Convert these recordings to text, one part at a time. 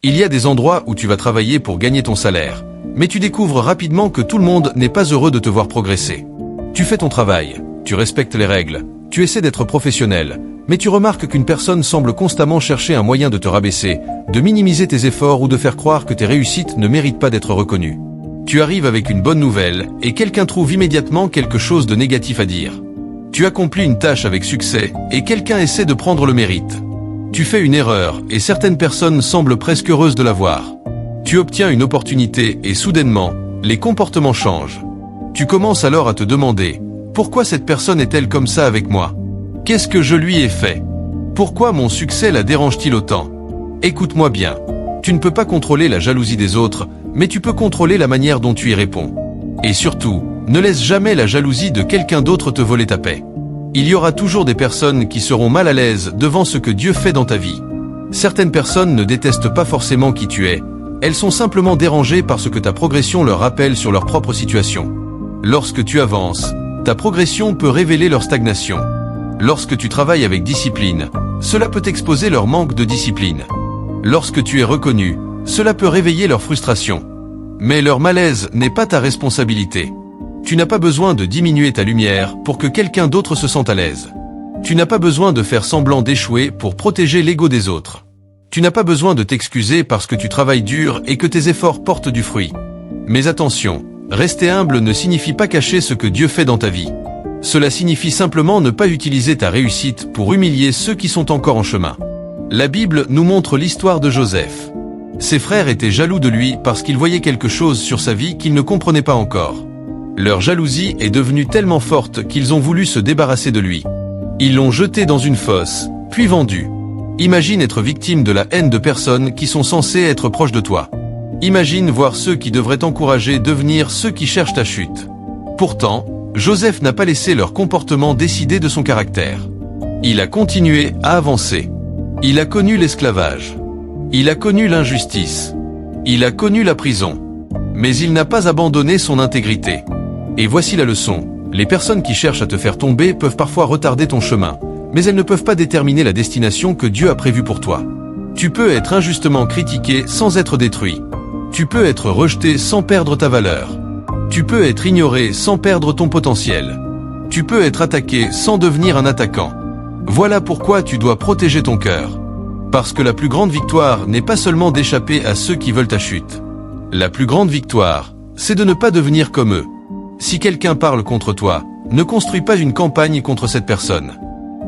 Il y a des endroits où tu vas travailler pour gagner ton salaire, mais tu découvres rapidement que tout le monde n'est pas heureux de te voir progresser. Tu fais ton travail, tu respectes les règles, tu essaies d'être professionnel, mais tu remarques qu'une personne semble constamment chercher un moyen de te rabaisser, de minimiser tes efforts ou de faire croire que tes réussites ne méritent pas d'être reconnues. Tu arrives avec une bonne nouvelle et quelqu'un trouve immédiatement quelque chose de négatif à dire. Tu accomplis une tâche avec succès et quelqu'un essaie de prendre le mérite. Tu fais une erreur et certaines personnes semblent presque heureuses de la voir. Tu obtiens une opportunité et soudainement, les comportements changent. Tu commences alors à te demander, pourquoi cette personne est-elle comme ça avec moi? Qu'est-ce que je lui ai fait? Pourquoi mon succès la dérange-t-il autant? Écoute-moi bien. Tu ne peux pas contrôler la jalousie des autres, mais tu peux contrôler la manière dont tu y réponds. Et surtout, ne laisse jamais la jalousie de quelqu'un d'autre te voler ta paix. Il y aura toujours des personnes qui seront mal à l'aise devant ce que Dieu fait dans ta vie. Certaines personnes ne détestent pas forcément qui tu es, elles sont simplement dérangées parce que ta progression leur rappelle sur leur propre situation. Lorsque tu avances, ta progression peut révéler leur stagnation. Lorsque tu travailles avec discipline, cela peut exposer leur manque de discipline. Lorsque tu es reconnu, cela peut réveiller leur frustration. Mais leur malaise n'est pas ta responsabilité. Tu n'as pas besoin de diminuer ta lumière pour que quelqu'un d'autre se sente à l'aise. Tu n'as pas besoin de faire semblant d'échouer pour protéger l'ego des autres. Tu n'as pas besoin de t'excuser parce que tu travailles dur et que tes efforts portent du fruit. Mais attention, rester humble ne signifie pas cacher ce que Dieu fait dans ta vie. Cela signifie simplement ne pas utiliser ta réussite pour humilier ceux qui sont encore en chemin. La Bible nous montre l'histoire de Joseph. Ses frères étaient jaloux de lui parce qu'ils voyaient quelque chose sur sa vie qu'ils ne comprenaient pas encore. Leur jalousie est devenue tellement forte qu'ils ont voulu se débarrasser de lui. Ils l'ont jeté dans une fosse, puis vendu. Imagine être victime de la haine de personnes qui sont censées être proches de toi. Imagine voir ceux qui devraient t'encourager devenir ceux qui cherchent ta chute. Pourtant, Joseph n'a pas laissé leur comportement décider de son caractère. Il a continué à avancer. Il a connu l'esclavage. Il a connu l'injustice. Il a connu la prison. Mais il n'a pas abandonné son intégrité. Et voici la leçon. Les personnes qui cherchent à te faire tomber peuvent parfois retarder ton chemin, mais elles ne peuvent pas déterminer la destination que Dieu a prévue pour toi. Tu peux être injustement critiqué sans être détruit. Tu peux être rejeté sans perdre ta valeur. Tu peux être ignoré sans perdre ton potentiel. Tu peux être attaqué sans devenir un attaquant. Voilà pourquoi tu dois protéger ton cœur. Parce que la plus grande victoire n'est pas seulement d'échapper à ceux qui veulent ta chute. La plus grande victoire, c'est de ne pas devenir comme eux. Si quelqu'un parle contre toi, ne construis pas une campagne contre cette personne.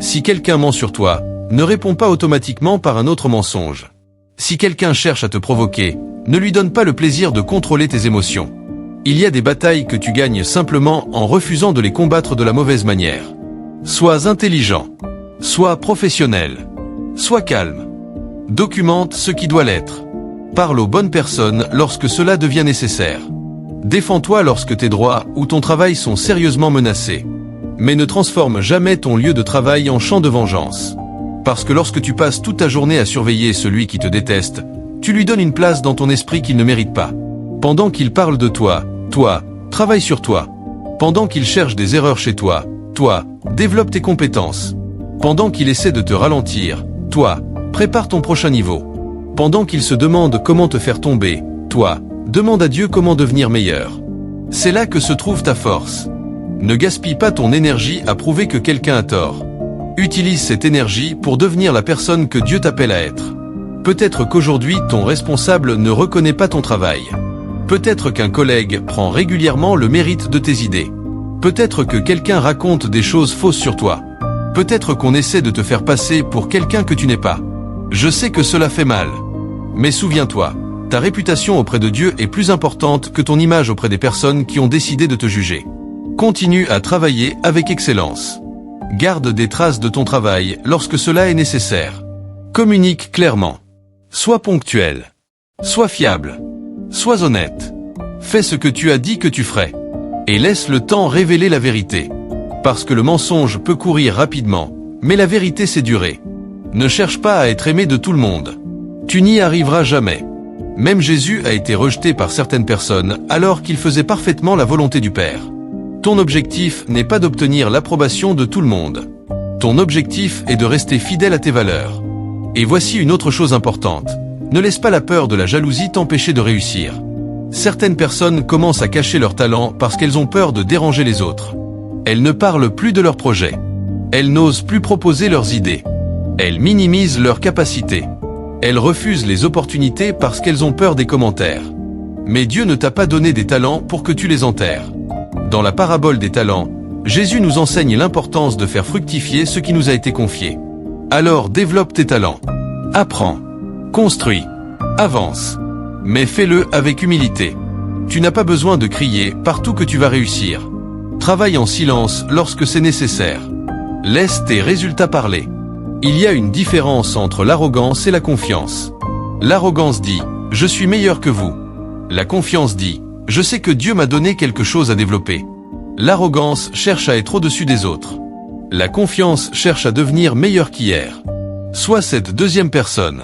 Si quelqu'un ment sur toi, ne réponds pas automatiquement par un autre mensonge. Si quelqu'un cherche à te provoquer, ne lui donne pas le plaisir de contrôler tes émotions. Il y a des batailles que tu gagnes simplement en refusant de les combattre de la mauvaise manière. Sois intelligent. Sois professionnel. Sois calme. Documente ce qui doit l'être. Parle aux bonnes personnes lorsque cela devient nécessaire. Défends-toi lorsque tes droits ou ton travail sont sérieusement menacés. Mais ne transforme jamais ton lieu de travail en champ de vengeance. Parce que lorsque tu passes toute ta journée à surveiller celui qui te déteste, tu lui donnes une place dans ton esprit qu'il ne mérite pas. Pendant qu'il parle de toi, travaille sur toi. Pendant qu'il cherche des erreurs chez toi, développe tes compétences. Pendant qu'il essaie de te ralentir, prépare ton prochain niveau. Pendant qu'il se demande comment te faire tomber, demande à Dieu comment devenir meilleur. C'est là que se trouve ta force. Ne gaspille pas ton énergie à prouver que quelqu'un a tort. Utilise cette énergie pour devenir la personne que Dieu t'appelle à être. Peut-être qu'aujourd'hui ton responsable ne reconnaît pas ton travail. Peut-être qu'un collègue prend régulièrement le mérite de tes idées. Peut-être que quelqu'un raconte des choses fausses sur toi. Peut-être qu'on essaie de te faire passer pour quelqu'un que tu n'es pas. Je sais que cela fait mal. Mais souviens-toi, ta réputation auprès de Dieu est plus importante que ton image auprès des personnes qui ont décidé de te juger. Continue à travailler avec excellence. Garde des traces de ton travail lorsque cela est nécessaire. Communique clairement. Sois ponctuel. Sois fiable. Sois honnête. Fais ce que tu as dit que tu ferais. Et laisse le temps révéler la vérité. Parce que le mensonge peut courir rapidement, mais la vérité sait durer. Ne cherche pas à être aimé de tout le monde. Tu n'y arriveras jamais. Même Jésus a été rejeté par certaines personnes alors qu'il faisait parfaitement la volonté du Père. Ton objectif n'est pas d'obtenir l'approbation de tout le monde. Ton objectif est de rester fidèle à tes valeurs. Et voici une autre chose importante. Ne laisse pas la peur de la jalousie t'empêcher de réussir. Certaines personnes commencent à cacher leur talent parce qu'elles ont peur de déranger les autres. Elles ne parlent plus de leurs projets. Elles n'osent plus proposer leurs idées. Elles minimisent leurs capacités. Elles refusent les opportunités parce qu'elles ont peur des commentaires. Mais Dieu ne t'a pas donné des talents pour que tu les enterres. Dans la parabole des talents, Jésus nous enseigne l'importance de faire fructifier ce qui nous a été confié. Alors développe tes talents. Apprends. Construis. Avance. Mais fais-le avec humilité. Tu n'as pas besoin de crier partout que tu vas réussir. Travaille en silence lorsque c'est nécessaire. Laisse tes résultats parler. Il y a une différence entre l'arrogance et la confiance. L'arrogance dit « Je suis meilleur que vous ». La confiance dit « Je sais que Dieu m'a donné quelque chose à développer ». L'arrogance cherche à être au-dessus des autres. La confiance cherche à devenir meilleur qu'hier. Sois cette deuxième personne.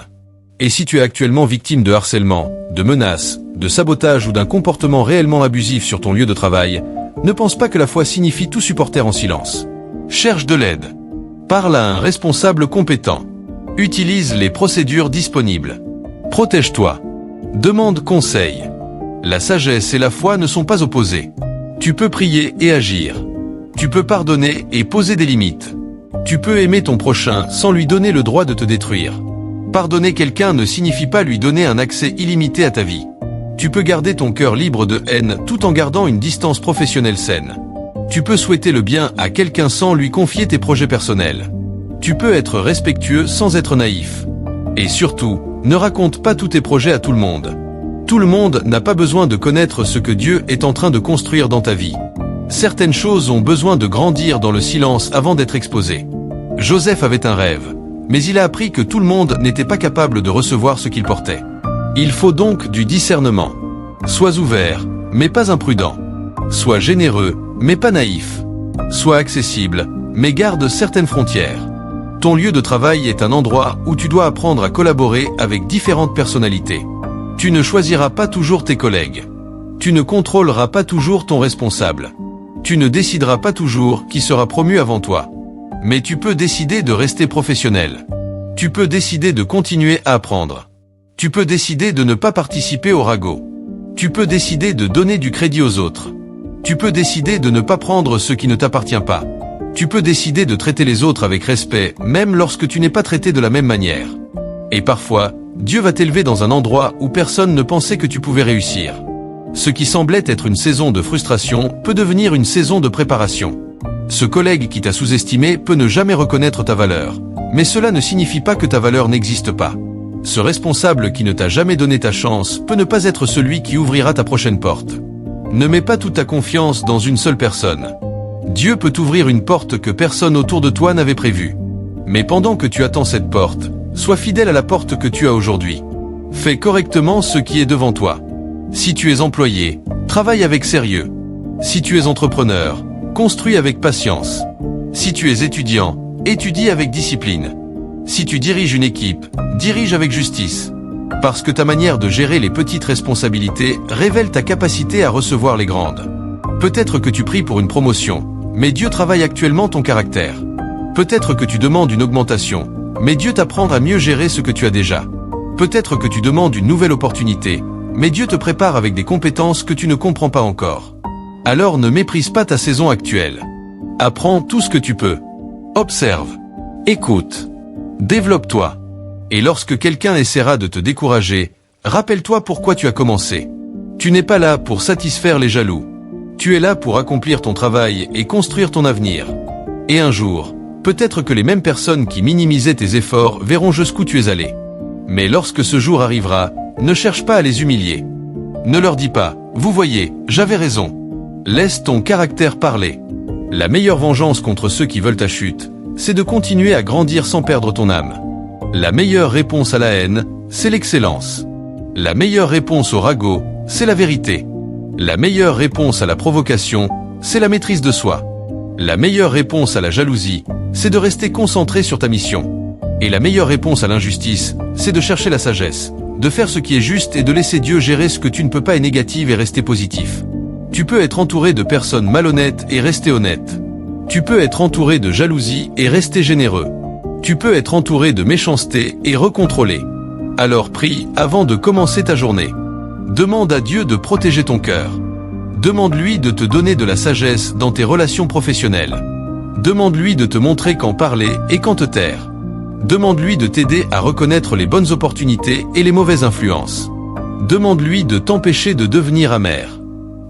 Et si tu es actuellement victime de harcèlement, de menaces, de sabotage ou d'un comportement réellement abusif sur ton lieu de travail, ne pense pas que la foi signifie tout supporter en silence. Cherche de l'aide. Parle à un responsable compétent. Utilise les procédures disponibles. Protège-toi. Demande conseil. La sagesse et la foi ne sont pas opposées. Tu peux prier et agir. Tu peux pardonner et poser des limites. Tu peux aimer ton prochain sans lui donner le droit de te détruire. Pardonner quelqu'un ne signifie pas lui donner un accès illimité à ta vie. Tu peux garder ton cœur libre de haine tout en gardant une distance professionnelle saine. Tu peux souhaiter le bien à quelqu'un sans lui confier tes projets personnels. Tu peux être respectueux sans être naïf. Et surtout, ne raconte pas tous tes projets à tout le monde. Tout le monde n'a pas besoin de connaître ce que Dieu est en train de construire dans ta vie. Certaines choses ont besoin de grandir dans le silence avant d'être exposées. Joseph avait un rêve, mais il a appris que tout le monde n'était pas capable de recevoir ce qu'il portait. Il faut donc du discernement. Sois ouvert, mais pas imprudent. Sois généreux, mais pas naïf. Sois accessible, mais garde certaines frontières. Ton lieu de travail est un endroit où tu dois apprendre à collaborer avec différentes personnalités. Tu ne choisiras pas toujours tes collègues. Tu ne contrôleras pas toujours ton responsable. Tu ne décideras pas toujours qui sera promu avant toi. Mais tu peux décider de rester professionnel. Tu peux décider de continuer à apprendre. Tu peux décider de ne pas participer au ragot. Tu peux décider de donner du crédit aux autres. Tu peux décider de ne pas prendre ce qui ne t'appartient pas. Tu peux décider de traiter les autres avec respect, même lorsque tu n'es pas traité de la même manière. Et parfois, Dieu va t'élever dans un endroit où personne ne pensait que tu pouvais réussir. Ce qui semblait être une saison de frustration peut devenir une saison de préparation. Ce collègue qui t'a sous-estimé peut ne jamais reconnaître ta valeur, mais cela ne signifie pas que ta valeur n'existe pas. Ce responsable qui ne t'a jamais donné ta chance peut ne pas être celui qui ouvrira ta prochaine porte. Ne mets pas toute ta confiance dans une seule personne. Dieu peut ouvrir une porte que personne autour de toi n'avait prévue. Mais pendant que tu attends cette porte, sois fidèle à la porte que tu as aujourd'hui. Fais correctement ce qui est devant toi. Si tu es employé, travaille avec sérieux. Si tu es entrepreneur, construis avec patience. Si tu es étudiant, étudie avec discipline. Si tu diriges une équipe, dirige avec justice. Parce que ta manière de gérer les petites responsabilités révèle ta capacité à recevoir les grandes. Peut-être que tu pries pour une promotion, mais Dieu travaille actuellement ton caractère. Peut-être que tu demandes une augmentation, mais Dieu t'apprend à mieux gérer ce que tu as déjà. Peut-être que tu demandes une nouvelle opportunité, mais Dieu te prépare avec des compétences que tu ne comprends pas encore. Alors ne méprise pas ta saison actuelle. Apprends tout ce que tu peux. Observe. Écoute. Développe-toi. Et lorsque quelqu'un essaiera de te décourager, rappelle-toi pourquoi tu as commencé. Tu n'es pas là pour satisfaire les jaloux. Tu es là pour accomplir ton travail et construire ton avenir. Et un jour, peut-être que les mêmes personnes qui minimisaient tes efforts verront jusqu'où tu es allé. Mais lorsque ce jour arrivera, ne cherche pas à les humilier. Ne leur dis pas « Vous voyez, j'avais raison ». Laisse ton caractère parler. La meilleure vengeance contre ceux qui veulent ta chute, c'est de continuer à grandir sans perdre ton âme. La meilleure réponse à la haine, c'est l'excellence. La meilleure réponse au ragot, c'est la vérité. La meilleure réponse à la provocation, c'est la maîtrise de soi. La meilleure réponse à la jalousie, c'est de rester concentré sur ta mission. Et la meilleure réponse à l'injustice, c'est de chercher la sagesse, de faire ce qui est juste et de laisser Dieu gérer ce que tu ne peux pas être négatif et rester positif. Tu peux être entouré de personnes malhonnêtes et rester honnête. Tu peux être entouré de jalousie et rester généreux. Tu peux être entouré de méchanceté et recontrôler. Alors prie avant de commencer ta journée. Demande à Dieu de protéger ton cœur. Demande-lui de te donner de la sagesse dans tes relations professionnelles. Demande-lui de te montrer quand parler et quand te taire. Demande-lui de t'aider à reconnaître les bonnes opportunités et les mauvaises influences. Demande-lui de t'empêcher de devenir amer.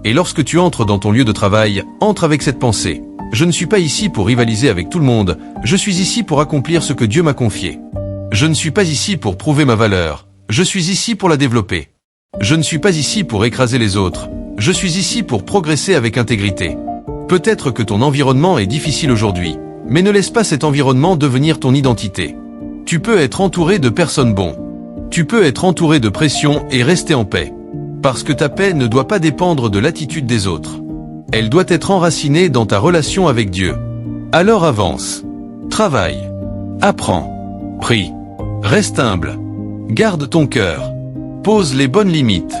Et lorsque tu entres dans ton lieu de travail, entre avec cette pensée. Je ne suis pas ici pour rivaliser avec tout le monde, je suis ici pour accomplir ce que Dieu m'a confié. Je ne suis pas ici pour prouver ma valeur, je suis ici pour la développer. Je ne suis pas ici pour écraser les autres, je suis ici pour progresser avec intégrité. Peut-être que ton environnement est difficile aujourd'hui, mais ne laisse pas cet environnement devenir ton identité. Tu peux être entouré de personnes bonnes. Tu peux être entouré de pression et rester en paix. Parce que ta paix ne doit pas dépendre de l'attitude des autres. Elle doit être enracinée dans ta relation avec Dieu. Alors avance. Travaille. Apprends. Prie. Reste humble. Garde ton cœur. Pose les bonnes limites.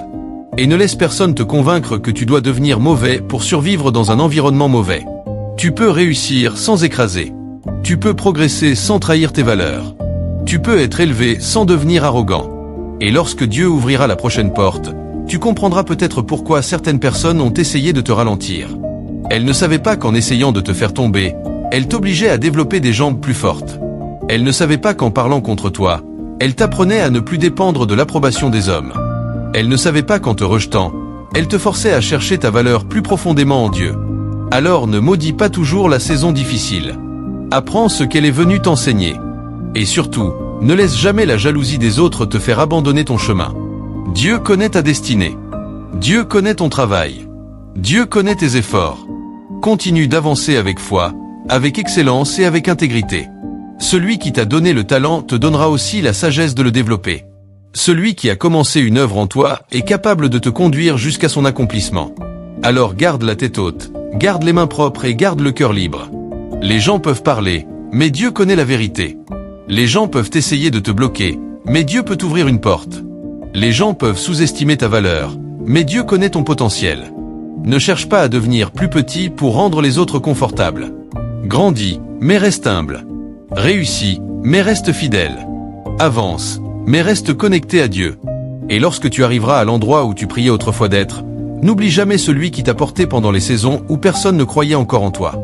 Et ne laisse personne te convaincre que tu dois devenir mauvais pour survivre dans un environnement mauvais. Tu peux réussir sans écraser. Tu peux progresser sans trahir tes valeurs. Tu peux être élevé sans devenir arrogant. Et lorsque Dieu ouvrira la prochaine porte, tu comprendras peut-être pourquoi certaines personnes ont essayé de te ralentir. Elles ne savaient pas qu'en essayant de te faire tomber, elles t'obligeaient à développer des jambes plus fortes. Elles ne savaient pas qu'en parlant contre toi, elles t'apprenaient à ne plus dépendre de l'approbation des hommes. Elles ne savaient pas qu'en te rejetant, elles te forçaient à chercher ta valeur plus profondément en Dieu. Alors ne maudis pas toujours la saison difficile. Apprends ce qu'elle est venue t'enseigner. Et surtout, ne laisse jamais la jalousie des autres te faire abandonner ton chemin. Dieu connaît ta destinée. Dieu connaît ton travail. Dieu connaît tes efforts. Continue d'avancer avec foi, avec excellence et avec intégrité. Celui qui t'a donné le talent te donnera aussi la sagesse de le développer. Celui qui a commencé une œuvre en toi est capable de te conduire jusqu'à son accomplissement. Alors garde la tête haute, garde les mains propres et garde le cœur libre. Les gens peuvent parler, mais Dieu connaît la vérité. Les gens peuvent essayer de te bloquer, mais Dieu peut t'ouvrir une porte. Les gens peuvent sous-estimer ta valeur, mais Dieu connaît ton potentiel. Ne cherche pas à devenir plus petit pour rendre les autres confortables. Grandis, mais reste humble. Réussis, mais reste fidèle. Avance, mais reste connecté à Dieu. Et lorsque tu arriveras à l'endroit où tu priais autrefois d'être, n'oublie jamais celui qui t'a porté pendant les saisons où personne ne croyait encore en toi.